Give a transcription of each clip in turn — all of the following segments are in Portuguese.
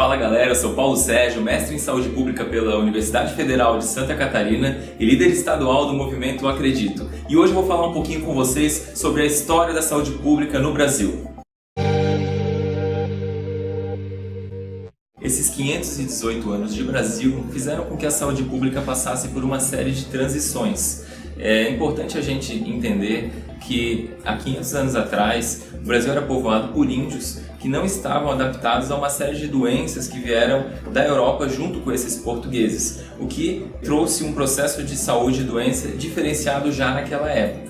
Fala galera, eu sou Paulo Sérgio, mestre em Saúde Pública pela Universidade Federal de Santa Catarina e líder estadual do movimento Acredito. E hoje eu vou falar um pouquinho com vocês sobre a história da saúde pública no Brasil. Esses 518 anos de Brasil fizeram com que a saúde pública passasse por uma série de transições. É importante a gente entender que há 500 anos atrás o Brasil era povoado por índios que não estavam adaptados a uma série de doenças que vieram da Europa junto com esses portugueses, o que trouxe um processo de saúde e doença diferenciado já naquela época.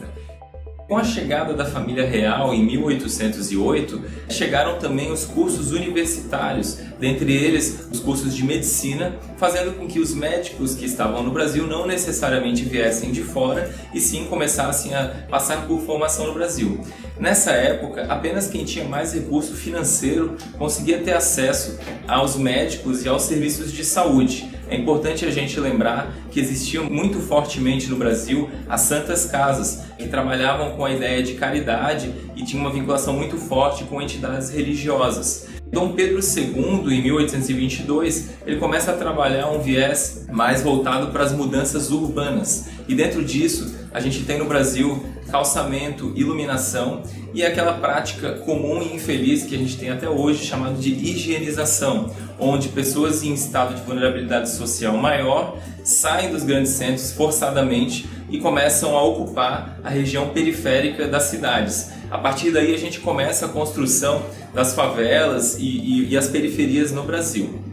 Com a chegada da família real em 1808, chegaram também os cursos universitários, dentre eles os cursos de medicina, fazendo com que os médicos que estavam no Brasil não necessariamente viessem de fora e sim começassem a passar por formação no Brasil. Nessa época, apenas quem tinha mais recurso financeiro conseguia ter acesso aos médicos e aos serviços de saúde. É importante a gente lembrar que existiam muito fortemente no Brasil as santas casas, que trabalhavam com a ideia de caridade e tinham uma vinculação muito forte com entidades religiosas. Dom Pedro II, em 1822, ele começa a trabalhar um viés mais voltado para as mudanças urbanas. E dentro disso, a gente tem no Brasil calçamento, iluminação e aquela prática comum e infeliz que a gente tem até hoje, chamada de higienização, onde pessoas em estado de vulnerabilidade social maior saem dos grandes centros forçadamente e começam a ocupar a região periférica das cidades. A partir daí a gente começa a construção das favelas e as periferias no Brasil.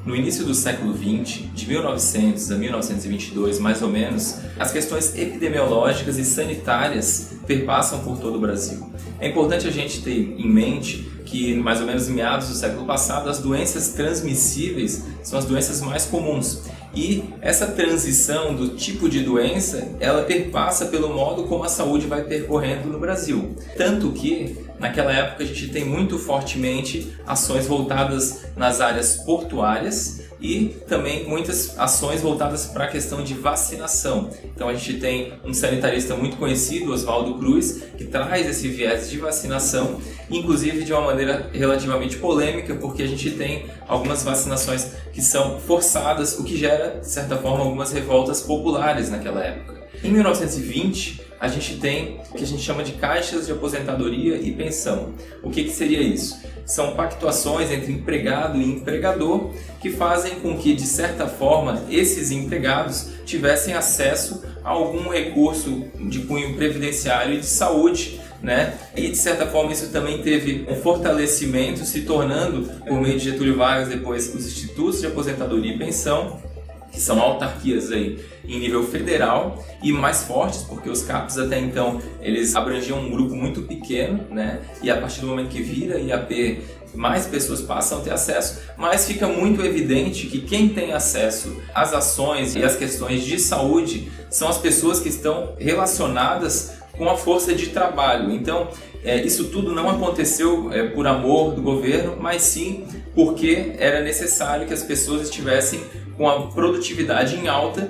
No início do século XX, de 1900 a 1922 mais ou menos, as questões epidemiológicas e sanitárias perpassam por todo o Brasil. É importante a gente ter em mente que, mais ou menos em meados do século passado, as doenças transmissíveis são as doenças mais comuns. E essa transição do tipo de doença, ela perpassa pelo modo como a saúde vai percorrendo no Brasil. Tanto que, naquela época, a gente tem muito fortemente ações voltadas nas áreas portuárias e também muitas ações voltadas para a questão de vacinação. Então a gente tem um sanitarista muito conhecido, Oswaldo Cruz, que traz esse viés de vacinação, inclusive de uma maneira relativamente polêmica, porque a gente tem algumas vacinações que são forçadas, o que gera, de certa forma, algumas revoltas populares naquela época. Em 1920, a gente tem o que a gente chama de caixas de aposentadoria e pensão. O que seria isso? São pactuações entre empregado e empregador que fazem com que, de certa forma, esses empregados tivessem acesso a algum recurso de cunho previdenciário e de saúde, né? E de certa forma isso também teve um fortalecimento, se tornando, por meio de Getúlio Vargas, depois os institutos de aposentadoria e pensão, que são autarquias aí em nível federal e mais fortes, porque os CAPs até então eles abrangiam um grupo muito pequeno, né? E a partir do momento que vira IAP, mais pessoas passam a ter acesso, mas fica muito evidente que quem tem acesso às ações e às questões de saúde são as pessoas que estão relacionadas com a força de trabalho. Então, isso tudo não aconteceu por amor do governo, mas sim porque era necessário que as pessoas estivessem com a produtividade em alta,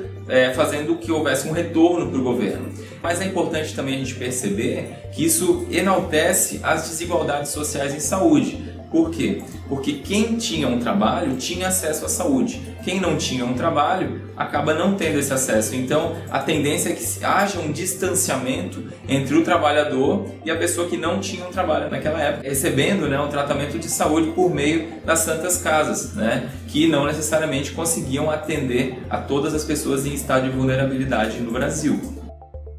fazendo que houvesse um retorno para o governo. Mas é importante também a gente perceber que isso enaltece as desigualdades sociais em saúde. Por quê? Porque quem tinha um trabalho tinha acesso à saúde. Quem não tinha um trabalho acaba não tendo esse acesso. Então, a tendência é que haja um distanciamento entre o trabalhador e a pessoa que não tinha um trabalho naquela época, recebendo, né, um tratamento de saúde por meio das santas casas, né, que não necessariamente conseguiam atender a todas as pessoas em estado de vulnerabilidade no Brasil.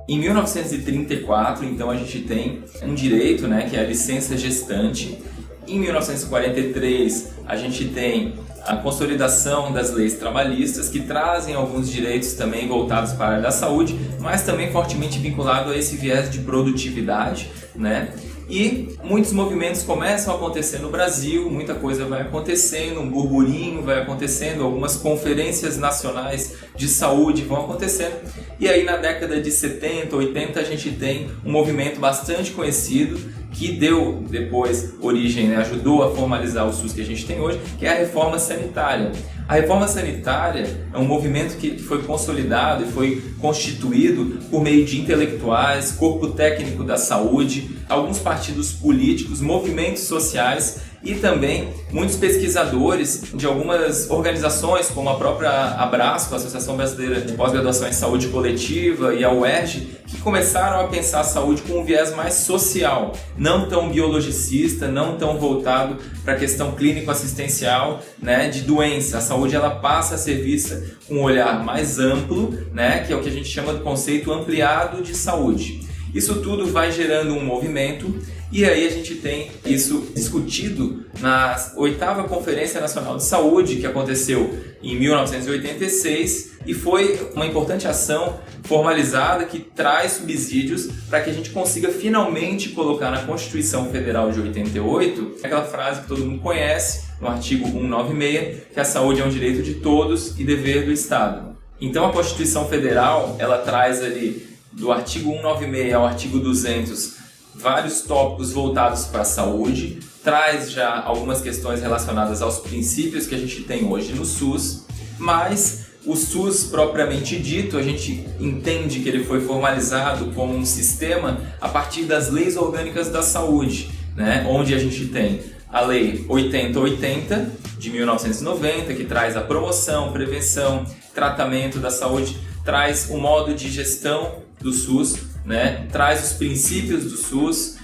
Em 1934, então, a gente tem um direito, né, que é a licença gestante. Em 1943, a gente tem a consolidação das leis trabalhistas, que trazem alguns direitos também voltados para a área da saúde, mas também fortemente vinculado a esse viés de produtividade, né? E muitos movimentos começam a acontecer no Brasil, muita coisa vai acontecendo, um burburinho vai acontecendo, algumas conferências nacionais de saúde vão acontecendo. E aí na década de 70, 80 a gente tem um movimento bastante conhecido que deu depois origem, né, ajudou a formalizar o SUS que a gente tem hoje, que é a reforma sanitária. A reforma sanitária é um movimento que foi consolidado e foi constituído por meio de intelectuais, corpo técnico da saúde, alguns partidos políticos, movimentos sociais e também muitos pesquisadores de algumas organizações, como a própria Abrasco, a Associação Brasileira de Pós-Graduação em Saúde Coletiva, e a UERJ, que começaram a pensar a saúde com um viés mais social, não tão biologicista, não tão voltado para a questão clínico-assistencial, né, de doença. A saúde ela passa a ser vista com um olhar mais amplo, né, que é o que a gente chama do conceito ampliado de saúde. Isso tudo vai gerando um movimento e aí a gente tem isso discutido na 8ª Conferência Nacional de Saúde, que aconteceu em 1986 e foi uma importante ação formalizada que traz subsídios para que a gente consiga finalmente colocar na Constituição Federal de 88 aquela frase que todo mundo conhece, no artigo 196, que a saúde é um direito de todos e dever do Estado. Então a Constituição Federal, ela traz ali do artigo 196 ao artigo 200 vários tópicos voltados para a saúde, traz já algumas questões relacionadas aos princípios que a gente tem hoje no SUS, mas o SUS propriamente dito, a gente entende que ele foi formalizado como um sistema a partir das leis orgânicas da saúde, né? Onde a gente tem a Lei 8080 de 1990, que traz a promoção, prevenção, tratamento da saúde, traz o modo de gestão do SUS, né? Traz os princípios do SUS,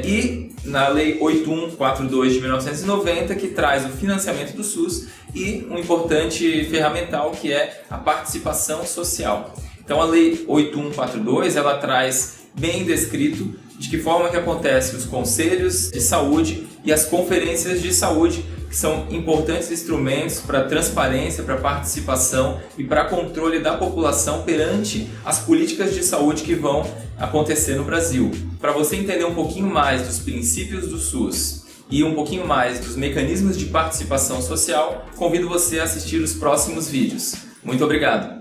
e na Lei 8142 de 1990, que traz o financiamento do SUS e um importante ferramental que é a participação social. Então a Lei 8142 ela traz bem descrito de que forma que acontecem os conselhos de saúde e as conferências de saúde, que são importantes instrumentos para transparência, para participação e para controle da população perante as políticas de saúde que vão acontecer no Brasil. Para você entender um pouquinho mais dos princípios do SUS e um pouquinho mais dos mecanismos de participação social, convido você a assistir os próximos vídeos. Muito obrigado!